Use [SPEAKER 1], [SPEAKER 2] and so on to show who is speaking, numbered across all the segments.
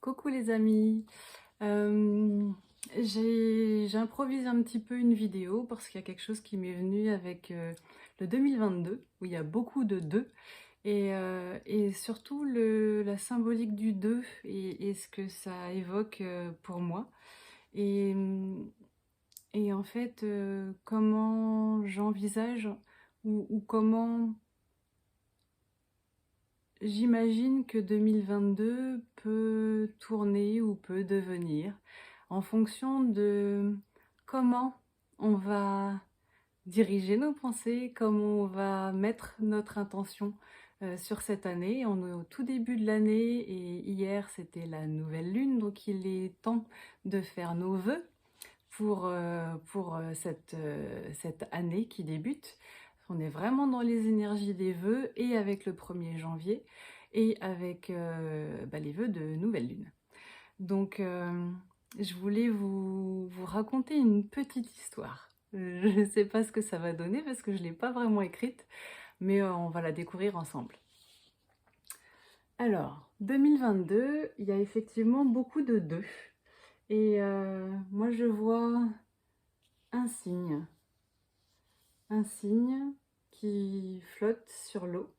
[SPEAKER 1] Coucou les amis. Euh, J'improvise un petit peu une vidéo parce qu'il y a quelque chose qui m'est venu avec le 2022 où il y a beaucoup de 2 et surtout la symbolique du 2 et ce que ça évoque pour moi. Et, et en fait, comment j'envisage ou comment j'imagine que 2022 peut tourner ou peut devenir en fonction de comment on va diriger nos pensées, comment on va mettre notre intention sur cette année. On est au tout début de l'année et hier c'était la nouvelle lune, donc il est temps de faire nos vœux pour cette année qui débute. On est vraiment dans les énergies des vœux et avec le 1er janvier et avec les vœux de nouvelle lune. Donc je voulais vous raconter une petite histoire. Je ne sais pas ce que ça va donner parce que je ne l'ai pas vraiment écrite, mais on va la découvrir ensemble. Alors, 2022, il y a effectivement beaucoup de 2. Et moi je vois un cygne qui flotte sur l'eau,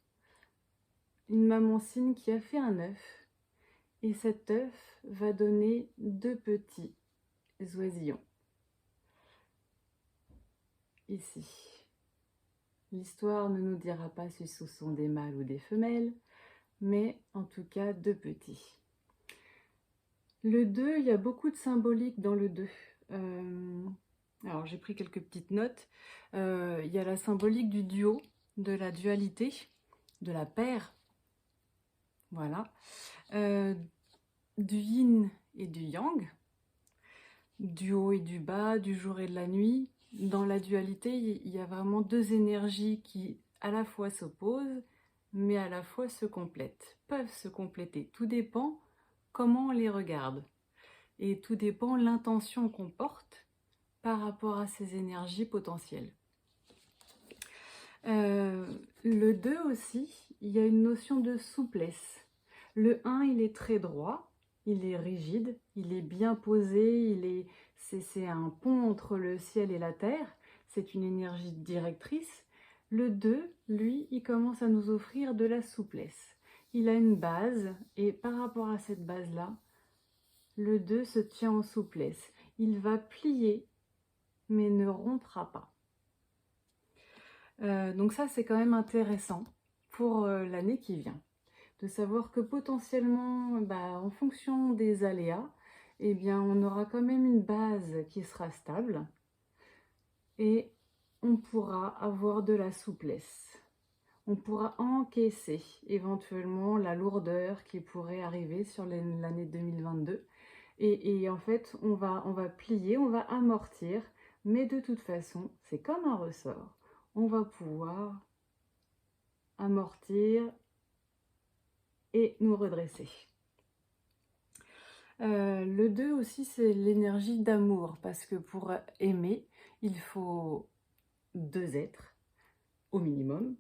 [SPEAKER 1] une maman cygne qui a fait un œuf, et cet œuf va donner 2 petits oisillons. Ici. L'histoire ne nous dira pas si ce sont des mâles ou des femelles, mais en tout cas 2 petits. Le 2, il y a beaucoup de symbolique dans le 2. Alors j'ai pris quelques petites notes. Il y a la symbolique du duo, de la dualité, de la paire. Voilà. Du yin et du yang, du haut et du bas, du jour et de la nuit. Dans la dualité, il y a vraiment 2 énergies qui à la fois s'opposent, mais à la fois se complètent, peuvent se compléter. Tout dépend comment on les regarde. Et tout dépend l'intention qu'on porte par rapport à ces énergies potentielles. Le 2 aussi, il y a une notion de souplesse. Le 1, il est très droit, il est rigide, il est bien posé, c'est un pont entre le ciel et la terre, c'est une énergie directrice. Le 2, lui, il commence à nous offrir de la souplesse. Il a une base, et par rapport à cette base-là, le 2 se tient en souplesse. Il va plier, mais ne rompra pas. Donc ça, c'est quand même intéressant pour l'année qui vient. De savoir que potentiellement, en fonction des aléas, eh bien, on aura quand même une base qui sera stable et on pourra avoir de la souplesse. On pourra encaisser éventuellement la lourdeur qui pourrait arriver sur l'année 2022. Et en fait, on va plier, on va amortir, mais de toute façon, c'est comme un ressort. On va pouvoir amortir et nous redresser. Le 2 aussi, c'est l'énergie d'amour, parce que pour aimer, il faut 2 êtres, au minimum.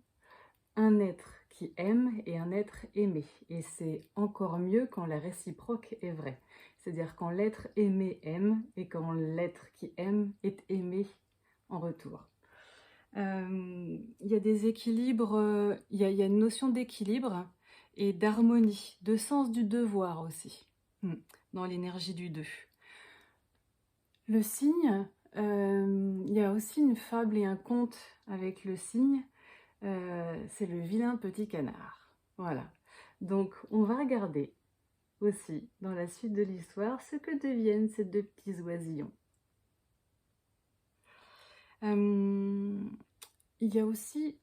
[SPEAKER 1] Un être qui aime et un être aimé. Et c'est encore mieux quand la réciproque est vraie. C'est-à-dire quand l'être aimé aime et quand l'être qui aime est aimé en retour. Il y a des équilibres, il y a une notion d'équilibre et d'harmonie, de sens du devoir aussi, dans l'énergie du 2. Le cygne, il y a aussi une fable et un conte avec le cygne, c'est le vilain petit canard. Voilà. Donc on va regarder aussi dans la suite de l'histoire ce que deviennent ces 2 petits oisillons. Il y a aussi,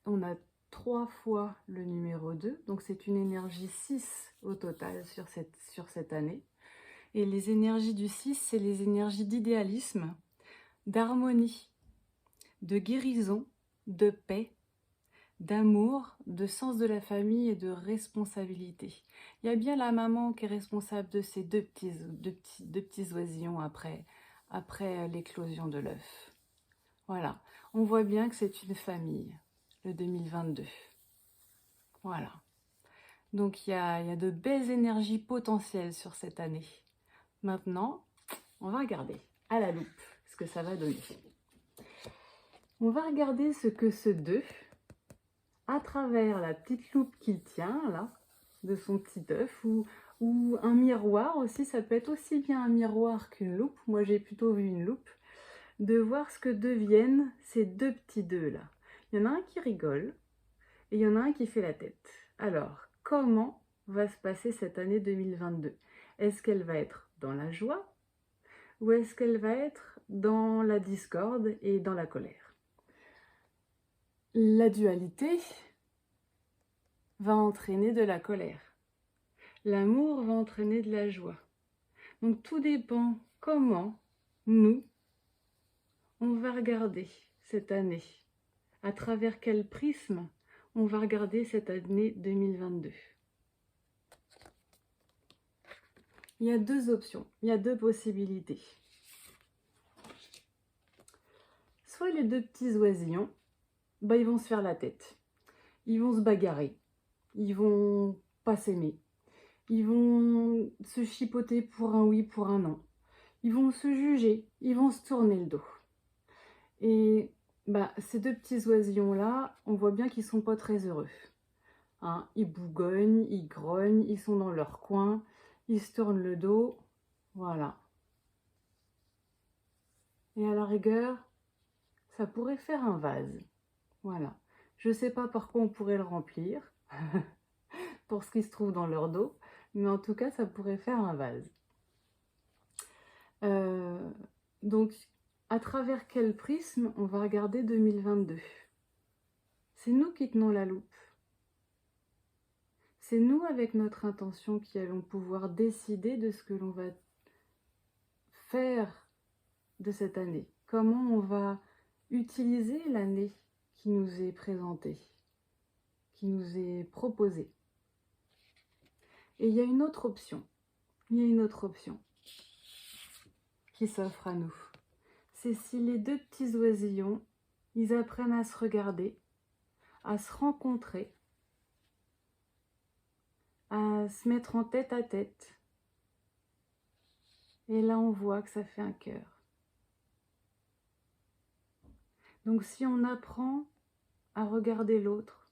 [SPEAKER 1] on a 3 fois le numéro 2, donc c'est une énergie 6 au total sur cette année. Et les énergies du 6, c'est les énergies d'idéalisme, d'harmonie, de guérison, de paix, d'amour, de sens de la famille et de responsabilité. Il y a bien la maman qui est responsable de ces deux petits oisillons après l'éclosion de l'œuf. Voilà, on voit bien que c'est une famille, le 2022. Voilà. Donc il y a de belles énergies potentielles sur cette année. Maintenant, on va regarder à la loupe ce que ça va donner. On va regarder ce que ce 2, à travers la petite loupe qu'il tient là, de son petit œuf, ou un miroir aussi, ça peut être aussi bien un miroir qu'une loupe, moi j'ai plutôt vu une loupe, de voir ce que deviennent ces deux petits 2 là. Il y en a un qui rigole, et il y en a un qui fait la tête. Alors, comment va se passer cette année 2022? Est-ce qu'elle va être dans la joie ou est-ce qu'elle va être dans la discorde et dans la colère? La dualité va entraîner de la colère. L'amour va entraîner de la joie. Donc tout dépend comment nous, on va regarder cette année. À travers quel prisme on va regarder cette année 2022. Il y a deux options, il y a deux possibilités. Soit les deux petits oisillons, ils vont se faire la tête. Ils vont se bagarrer. Ils vont pas s'aimer. Ils vont se chipoter pour un oui, pour un non. Ils vont se juger. Ils vont se tourner le dos. Et ces deux petits oisillons-là, on voit bien qu'ils sont pas très heureux. Hein, ils bougognent, ils grognent, ils sont dans leur coin, ils se tournent le dos. Voilà. Et à la rigueur, ça pourrait faire un vase. Voilà. Je ne sais pas par quoi on pourrait le remplir, pour ce qui se trouve dans leur dos, mais en tout cas, ça pourrait faire un vase. Donc, à travers quel prisme on va regarder 2022? C'est nous qui tenons la loupe. C'est nous, avec notre intention, qui allons pouvoir décider de ce que l'on va faire de cette année. Comment on va utiliser l'année qui nous est présentée, qui nous est proposée. Et il y a une autre option. Il y a une autre option qui s'offre à nous. C'est si les deux petits oisillons, ils apprennent à se regarder, à se rencontrer, à se mettre en tête à tête. Et là, on voit que ça fait un cœur. Donc si on apprend à regarder l'autre,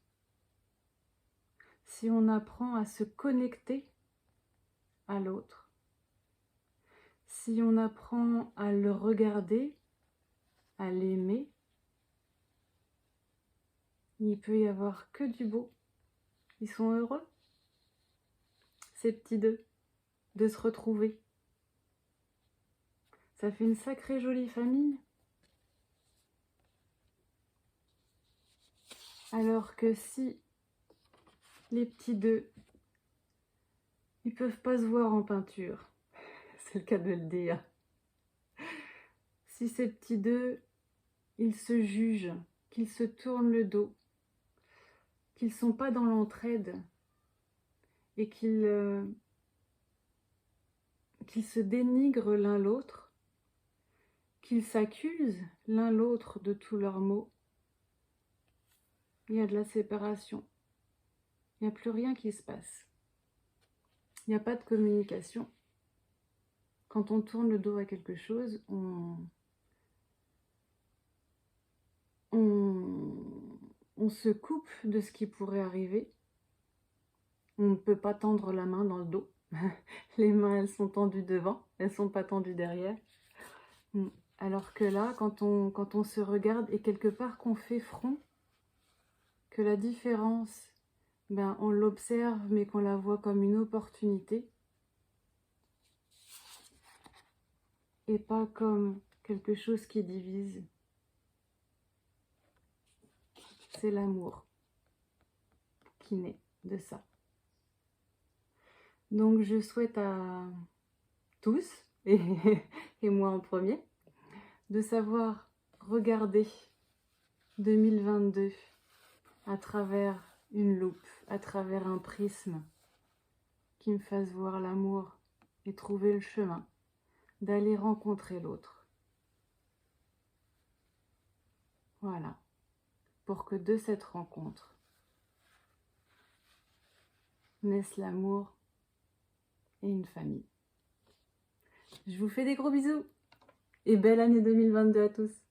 [SPEAKER 1] si on apprend à se connecter à l'autre, si on apprend à le regarder, à l'aimer, il peut y avoir que du beau. Ils sont heureux, ces petits deux, de se retrouver. Ça fait une sacrée jolie famille. Alors que si les petits deux, ils peuvent pas se voir en peinture, c'est le cas de le dire. Si ces petits deux, ils se jugent, qu'ils se tournent le dos, qu'ils sont pas dans l'entraide et qu'ils se dénigrent l'un l'autre, qu'ils s'accusent l'un l'autre de tous leurs maux, il y a de la séparation. Il n'y a plus rien qui se passe. Il n'y a pas de communication. Quand on tourne le dos à quelque chose, on se coupe de ce qui pourrait arriver. On ne peut pas tendre la main dans le dos. Les mains, elles sont tendues devant, elles ne sont pas tendues derrière. Alors que là, quand on se regarde et quelque part qu'on fait front, que la différence, on l'observe mais qu'on la voit comme une opportunité et pas comme quelque chose qui divise. C'est l'amour qui naît de ça. Donc je souhaite à tous, et moi en premier, de savoir regarder 2022 à travers une loupe, à travers un prisme qui me fasse voir l'amour et trouver le chemin d'aller rencontrer l'autre. Voilà, pour que de cette rencontre naissent l'amour et une famille. Je vous fais des gros bisous et belle année 2022 à tous.